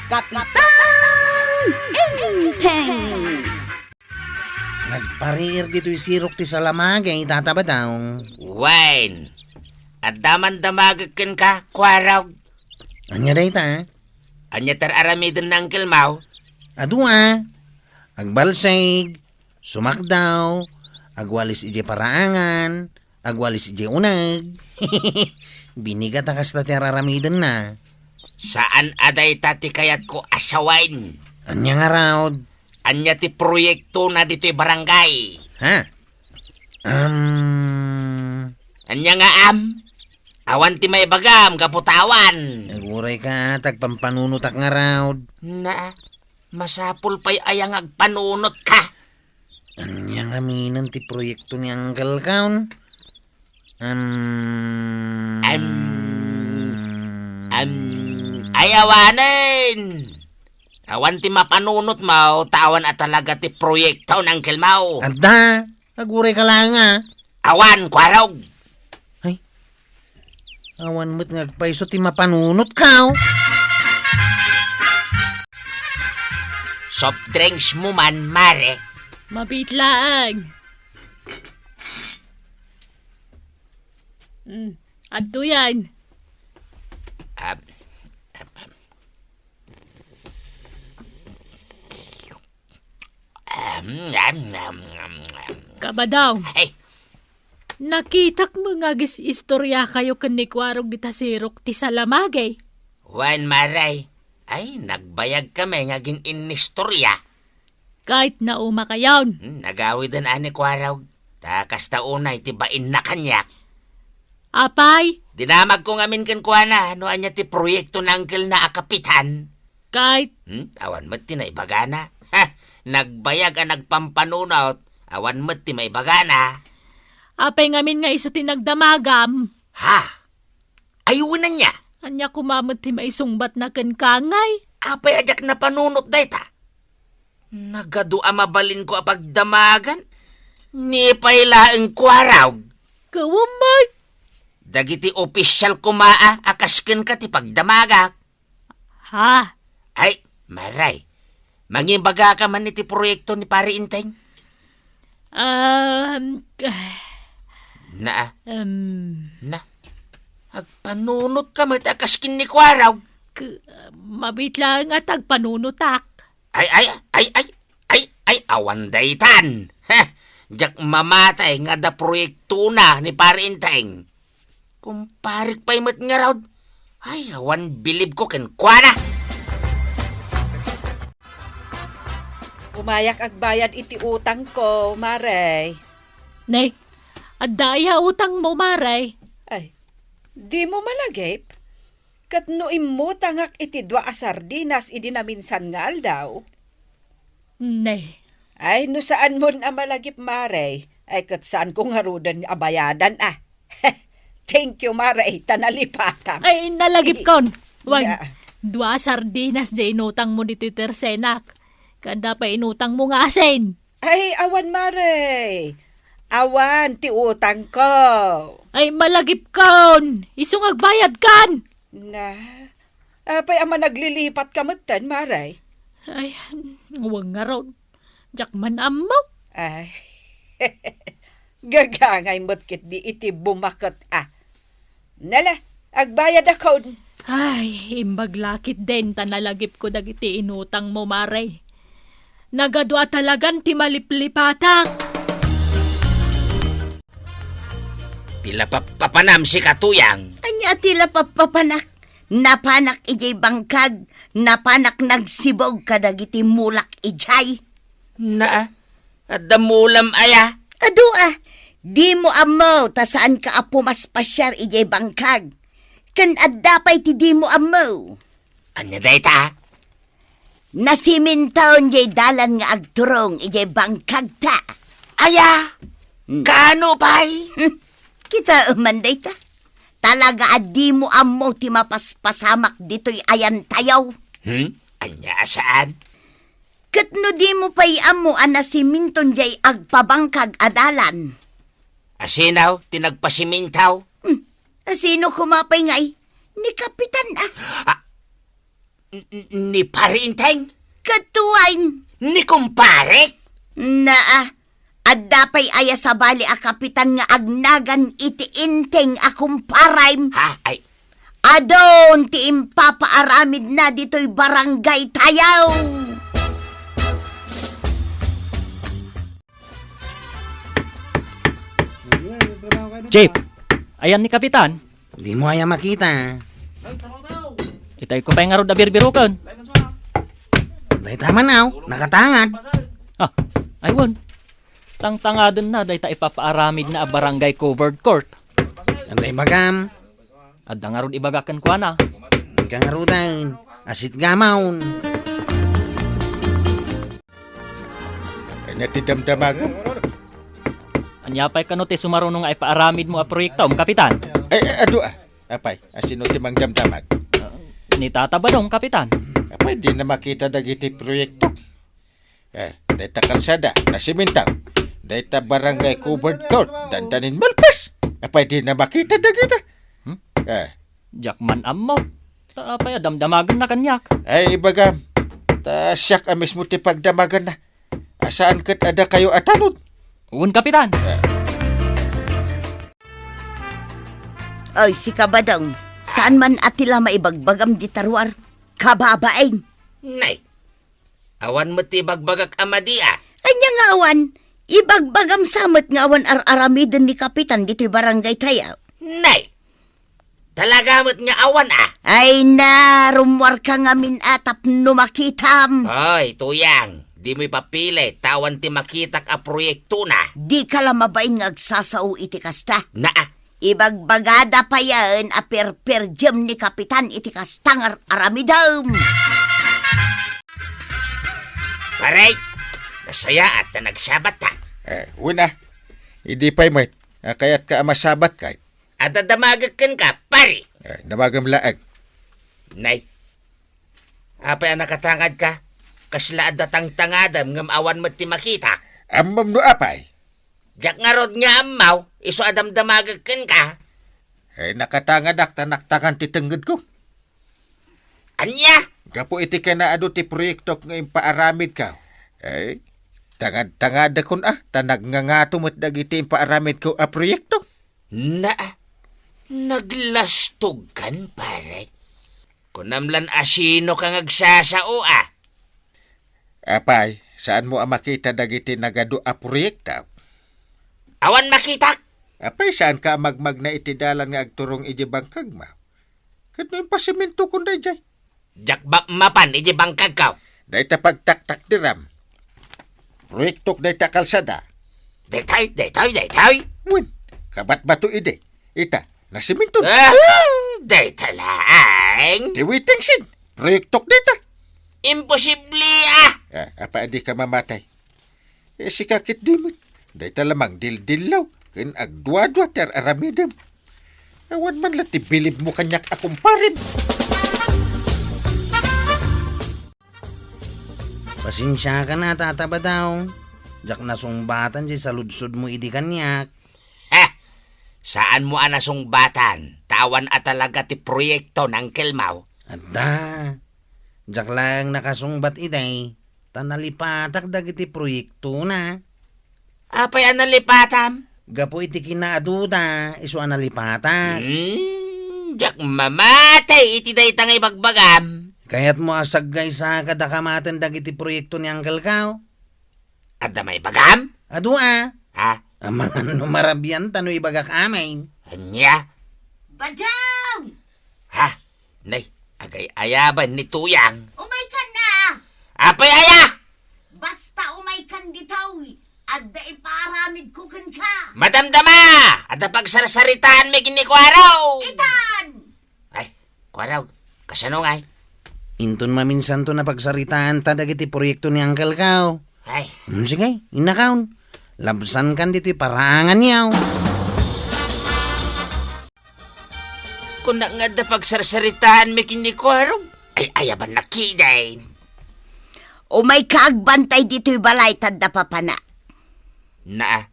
Kapitan Inteng! Nagparir dito'y sirok ti salamagay, tataba daw. Wine. At daman-damagakin ka, kwaraw. Anya day ta? Anya aramidin ng kilmaw. Adua, agbalsig, sumakdaw, agwalis ije paraangan, agwalis ije unag. Binigat akas ta tiraramidin na. Saan aday tati kayat ko asawain? Anya nga raw? Anya ti proyekto na dito'y barangay. Ha? Anya nga awan ti may bagam, kaputawan. Naguray ka, tagpampanunutak nga raw. Na, masapul pa'y ayang agpanunot ka. Anya nga minan ti proyekto ni Uncle Kaun? Ayawanin. Awan ti mapanunot mo, tawan at talaga ti proyekto ng kilmaw. Anda, naguray ka lang nga. Awan, kwarog. Ay, awan mo't ngagpaiso ti mapanunot ka. Soft drinks mo man, mare. Mabitlang. Adto yan. Kabadaw. Ay, Nakitak mo nga istorya kayo kanikwarog di tasirok ti salamagay. wan maray. Ay, nagbayag kami nga ginistorya. Kahit na uma kayawn. Nagawidan ani kwaraw. Takas taunay tibain na kanyak. Apay, Dinamag ko ngamin kan kuana, ano anya ti proyekto ng angkel na akapitan. kahit Awan mo't ti naibagana. Ha, nagbayag ang nagpampanunot, awan mo't ti maibagana. apay ngamin nga iso tinagdamagam. Ha, ayunan niya. Anya kumamot ti maisungbat na kenkangay. Apay ajak na panunot dayta. Nagadu mabalin ko apagdamagan. Ni pailaeng kwaraw. Kawamay. Dagiti opisyal kumaa akasken ka ti pagdamagak. Ha? Ay, maray. Mangimbaga ka man iti proyekto ni Pari Inteng. Na, agpanunot ka mat akasken ni kwaraw. Mabitlang at agpanunutak. Ay, awan daytan. Ha, jak mamatay nga da proyekto na ni Pari Inteng. Kung parik pa'y mat nga raw, ay, awan bilib ko kenkwana. Umayak agbayad iti utang ko, Maray. Nay, at daya utang mo, Maray. Ay, di mo malagip? Kat no imutangak iti dua a sardinas idi na minsan nga aldaw. Nay, Ay, no saan mo na malagip, Maray? Ay, kat saan ko nga rudan abayadan Thank you, Maray. Tanalipatang. ay nalagip kon. Wag, Yeah. dua sardinas di inutang mo dito tersenak. Kada pa inutang mo nga asin. Ay, awan, Maray. Awan, ti utang ko. Ay malagip kon. Isong agbayad kan. Na, apay ama naglilipat ka matan, Maray. Ay, huwag nga ron. Jakman amaw. Ay, gagangay mo't kit di iti bumakot Nala, agbayad ako. Ay, imbaglakit din tanalagip ko dagiti inutang mo, Maray. Nagadwa talagan ti maliplipatang. Tila papanam si katuyang. Anya tila papapanak, napanak ijay bangkag, napanak nagsibog kadagiti mulak ijay. Na, at damulam aya. Adu di mo amaw ta saan ka apumaspasyar ijay bangkag. Kan addapay ti di mo amaw. Anya dayta? Nasimintaon jay dalan nga agturong ijay bangkag ta. Aya, kano pa'y? Kita umanday ta. Talaga adi mo amaw ti mapaspasamak dito'y ayan tayaw. Anya saan? Kat no di mo pa'y amo anasiminton jay agpabangkag adalan. Asinaw, tinagpasimintaw. Sino kumapay ngay? Ni Kapitan Ni pare Inteng? Katuan. Ni kumpare? Naa, adda pa'y aya sa bali a kapitan nga agnagan iti inteng akong paraym. Ha? Ay, Adon ti impapaaramid na dito'y barangay tayaw. Chief, ayan ni Kapitan. Di mo aya makita. Itay ko pa nga ro da birbirukan. Dahil tama na, nakatangad. Ah, aywan. Tangtangadan na dahi ta ipapaaramid na a barangay covered court. Anday bagam. Adda nga ron ibagakan ko na. Kangarudan. Asit gamaon. Natidamdamagan. Anyapay ka no ti sumarunong nga ipaaramid mo a proyekto, Kapitan. Ado Apay, asino ti mang damdamag. Ni Tata Badong, Kapitan. Apay, di na makita dagiti proyekto. Dahita kalsada, nasimintaw. Dahita barangay covered court, dandanin malpas. Apay, di na makita dagita. Jakman ammo. Tapay damdamagan na kanyak. Ay, bagam. Ta siyak amis mo ti pagdamagan na. Asaan kat ada kayo atanod? Uwan, Kapitan. Ay, si Kabadang, saan man atila maibagbagam di tarwar? Kababaeng. nay. Awan mo ti bagbagak amadia. Anya nga awan, ibagbagam samot nga awan ar-aramidin ni Kapitan dito'y barangay tayaw. Nay. Talaga mo't nga awan Ay na, rumwar ka nga atap no makitam. Hoy, tuyang. Di mo ipapili. Tawan ti makitak a proyekto na. Di ka lang mabain nga agsasao iti kasta. Naa. Ibagbagada pa yan a perperjem ni Kapitan iti kastang aramidam. Paray. Nasaya at na nagsabat ta. Una, hindi pa'y may. Kaya't ka masabat kahit. At adamagakan ka, pare. Namagam laag. Nay. Apay ang nakatangad ka. Kasla adatang tangadam ngam awan mo ti makita. Amam no apay. Jak nga rod nga amaw, iso adamdamagakan ka. Nakatangadak tanaktakan ti tengged ko. Anya? Gapo iti ka na ado ti proyekto nga impaaramid ka. Tangad kun tanag nga ngato mo't dagiti impaaramid ko a proyekto. Naglastog kan, pare. Kunamlan asino kang agsasao Apay, saan mo makita dagiti nagado a proyekto? Awan makitak. Apay, saan ka magmag na itidalan nga agturong iji bangkag ma? Kat no yung pasiminto kung dayjay. Jak mapan, iji bangkag ka. Dayta pagtaktak diram. Proyektok dayta kalsada. Detay. Win, kabat bato ide. Ita, nasiminto. Detay laang. Tiwiting sin. Proyektok dayta. Imposible Apa adi ka mamatay? Si kakit dimit. Dayta lamang dildilaw. Kin agdwa-dwa ter aramidem. Awan man lati bilib mo kanyak akong parin. Pasensya ka na, Tata Badaw. Jak nasumbatan di sa ludsod mo idi kanyak. Saan mo anasumbatan? Tawan at talaga ti proyekto ng Kelmaw. Adda. Jak lang nakasungbat iday. Tanalipatak dagiti proyekto na. Apay analipatam? Gapo iti kinaaduda, iso analipatak. Jak mamatay iti daytang ibagbagam. Kaya't mo asagay sa kadakamatan dagiti proyekto ni Uncle Kao. At may bagam? Adua. Ha? Ang mga numarabyan tano ibagak amay. Anya? Badang! Ha? Nay, agay ayaban ni Tuyang. Umay ka na! Apay aya! Basta umay kan ditaw. Adda iparamid ko kan ka. Madamdama! Ada pagsarsaritaan may ginikwaraw! Itan! Ay, kwaraw. Kasano ngay? Inton maminsan to na pagsaritaan ta dagiti proyekto ni Uncle Kao. Ay, Sige, inakaon. Labsan kan dito parangan yaw. kung na nga da pagsarsaritaan may ginikwaraw, ay ayaban na kiday. Umay kaagbantay dito'y balay tadda papana. Na,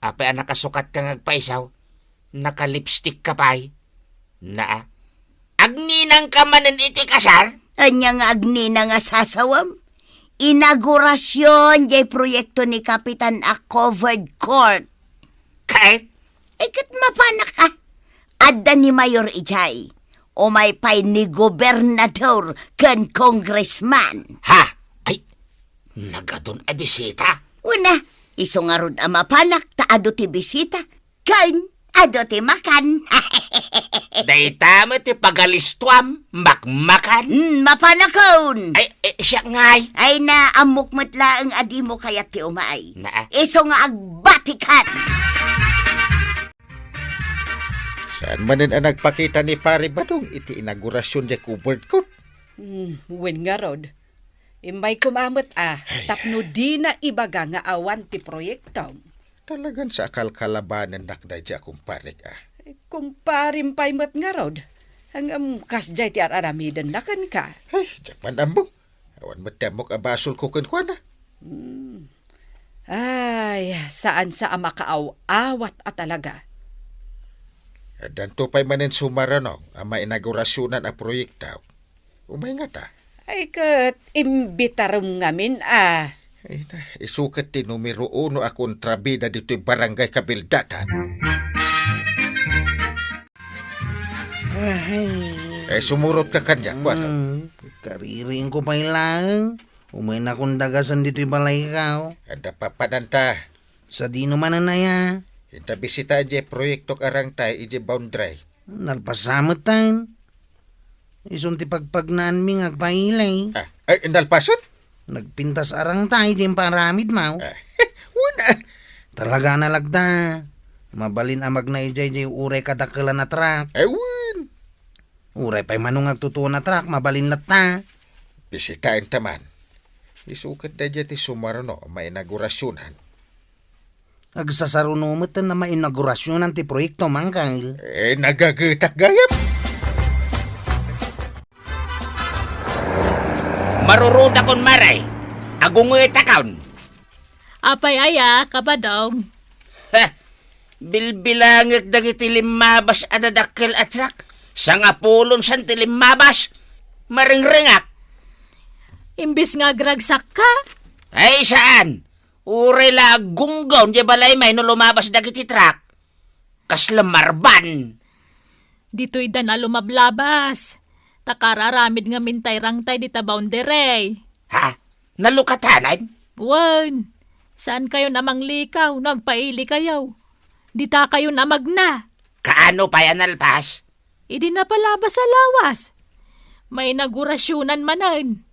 apay ang nakasukat kang agpaisaw, naka-lipstick ka pa'y. Na, agninang ka manan iti kasar? Anya nga agni na nga sasawam. Inaugurasyon jay proyekto ni Kapitan a covered court. Kahit, Kat mapanak ka. Adda ni Mayor Ijay. O may pay ni gobernador kan congressman. ha? Ay, nagadun a bisita. Una, iso nga rod ang mapanak taado ti bisita. Kan, ado ti makan. Dayta mo ti pagalistuam, makmakan. Mapanakon. Ay, siya ngay. Ay na amok matla ang adi mo kaya ti umay. Na, Iso nga agbatikan. Saan manin ang nagpakita ni Pare Badong iti inaugurasyon di covered court? Wen nga rod. Imbay kumamot tapno di na ibaga nga awan ti proyekto. Talagan sa akal kalabanan nakday di akong parik Kumparim pay mat nga rod. Ang kasjay ti araramidan na kan ka. Ay, japan ambong. Awan matamok abasol ko kwa na. Ay, saan sa ama kaaw-awat at talaga. Danto pa'y manin sumarano ang mainaugurasyonan a proyekto. Umay nga ta. Ay kat imbitarum ngamin Ay na, isukat ti numero 1 a kontrabida dito'y barangay Kabildatan. Ay, Sumurot ka kanya, kwa no? Kariring ko pa ilang. Umay na kong dagasan dito'y balay ka. Ada papananta. Sa di naman na ya. Ita bisita je proyekto arang tay ije boundary. Nalpasamot tayo. Isun ti pagpagnaan mi ngagpailay. Ay, nalpason? Nagpintas arang tayo din paramid mau. Una. Talaga nalagda. Mabalin amag na ijay jay uray kadakala na truck. Ay, wun. Uray pa'y manong agtutuo na truck, mabalin na ta. Bisitain taman. Isukat na je ti sumarano mainaugurasyonan. Agsasarunumot na mainagurasyon ng ti proyekto, Mangkal. Nagagitak gayam. Maruruda kon maray. Agungoy takaon. Apay aya, kabadong. Ha! Bilbilangit dagiti limabas adadakkel atrak. Sangapulon san ti limabas. Maringringak. Imbis nga gragsak ka. Ay, saan? Uray la gunggaw di balay may no lumabas dagiti trak. Kaslamarban. Dito'y da na lumablabas. Takararamid nga mintay-rangtay di ta boundary. Ha? Nalukatanan? Wan, saan kayo namang likaw? Nagpaili kayo. Di ta kayo namag na. Kaano pa yan alpas? Idi na palabas sa lawas. May inaugurasyonan manan.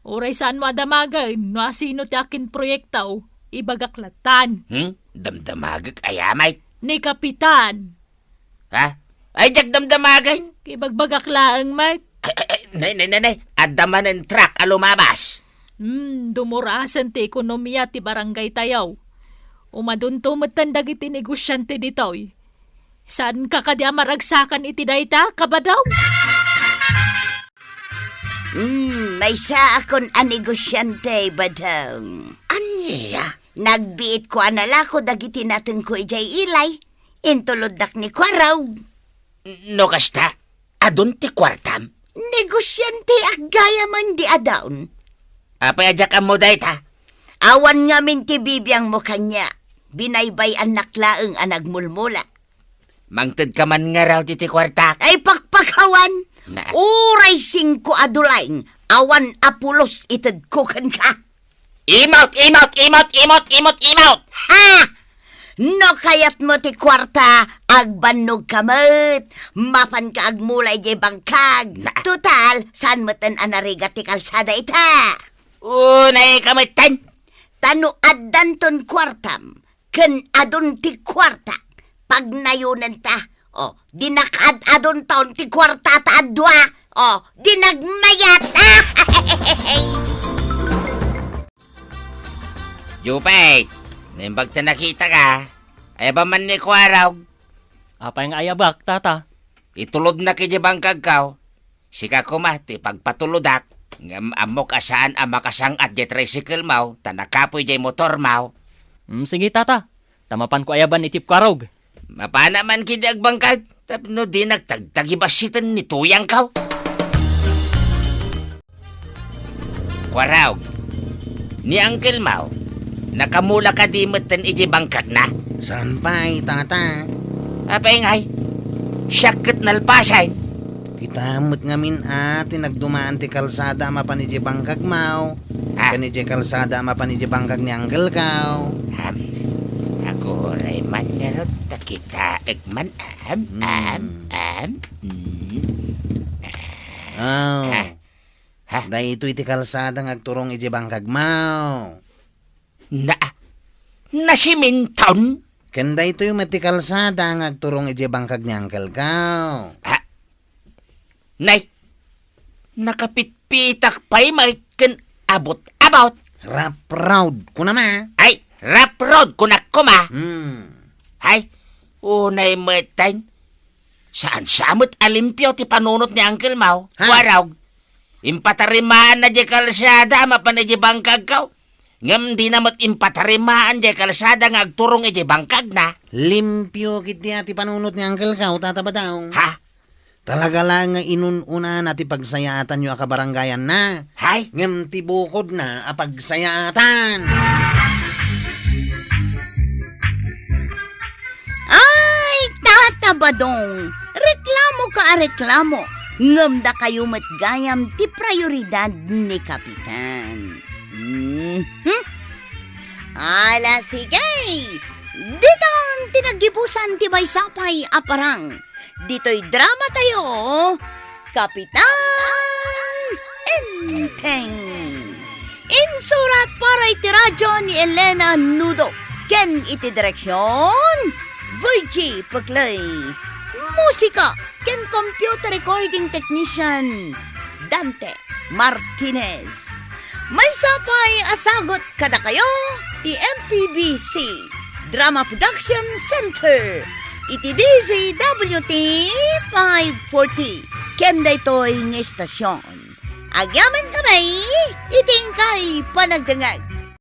Uray saan mo adamagan, no sino ti akin proyektaw, ibagaklatan. Damdamagag ayamay. Ni Kapitan. Ha? Ay, jak damdamagan. Ibagbagaklaang mat. Nay. Adaman ng truck alumabas. Dumurasan ti ekonomiya ti barangay tayaw. Umaduntumatan dagiti negosyante ditoy. Saan ka kadi amaragsakan iti dayta, kabadaw? May sa akon a negosyante, badang. Anya? Nagbiit ko analako dagiti natin ko ijay ilay. Intulod nak ni Kwaraw. No kasta? Adun ti kwartam? Negosyante agaya man di adawn. Apay ajak ang mo dayta? Awan nga min ti bibiyang mo kanya. Binaybay anak laeng anagmulmula. Mangtid ka man nga raw ti kwartak. Ay pakpakawan. Na. Uray 5 adulaing. Awan apulos ited ko kan ka. Imot! Ha! No kayat mo ti kwarta, agbanog kamot, mapan ka agmulay di bangkag. Na. Total, saan mo tan anariga ti kalsada ita? Unay kamitan. Tano addanton kwartam, ken adon ti kwarta. Pag nayunan ta, dinakad adon taon ti kwarta ta adwa, dinagmayat. Jupay, nimbag ta nakita ka. Ay ba man ni Kwaraw? Apay nga ayabak, tata. Itulod na kaya bangkag kaw. Sika ko ti pagpatuludak. Amok asaan ang makasang at di tricycle mau, tanakapoy di motor mau. Sige, tata. Tamapan ko ayaban ni Chip Kwarog. Mapana man kidi agbangkag, tapno di nagtagtagibasitan ni tuyang kaw. Kwaraw, ni Uncle Mau, nakamula ka di matan iji bangkag na? Saan pa'y, tata? Apay ngay, syakit nalpasan. Kitamot ngamin tinagdumaan ti kalsada mapan iji bangkag mau. Ah. Kan iji kalsada mapan iji bangkag ni Uncle Kaw. Ako ray man nga ron, takita ekman Oh. Ha? Dahil ito iti kalsada ngagturong iji bangkag mau. Nasiminton? Kanda ito yung mati kalsada ngagturong iji bangkag ni Uncle Kaw. Nay, nakapitpitak pa'y maikin abot-abot. Rap proud ko naman. Ay, rap road kunak ko ma. Hmm. Ay, unay metain. Saan samot alimpyo ti panunot ni Uncle Mau? Ha? Waraw. Impatarimaan na di kalsada mapan di bangkag kaw. Ngam di namat impatarimaan di kalsada nga agturong di bangkag na. Limpyo kiti ati panunot ni Uncle Kaw, tata ba daw? Ha? Talaga lang nga inununa nati pagsayaatan yung akabaranggayan na. Hay? Ngam ti bukod na apagsayaatan. Ay, Tata Badong, reklamo ka reklamo. Ngamda kayo matgayam ti prioridad ni Kapitan. Ala, sige. Dito ang tinagipusan ti may sapay aparang. Dito'y drama tayo, Kapitan Enteng. Insurat para iti radyo ni Elena Nudo. Ken iti direksyon, Virgie Paglay. Musika, ken computer recording technician, Dante Martinez. May sapay asagot kada kayo, ti MPBC Drama Production Center. Iti DZWT 540. Kenda ito'y ng estasyon. Agyaman kami, iting kay panagdangag.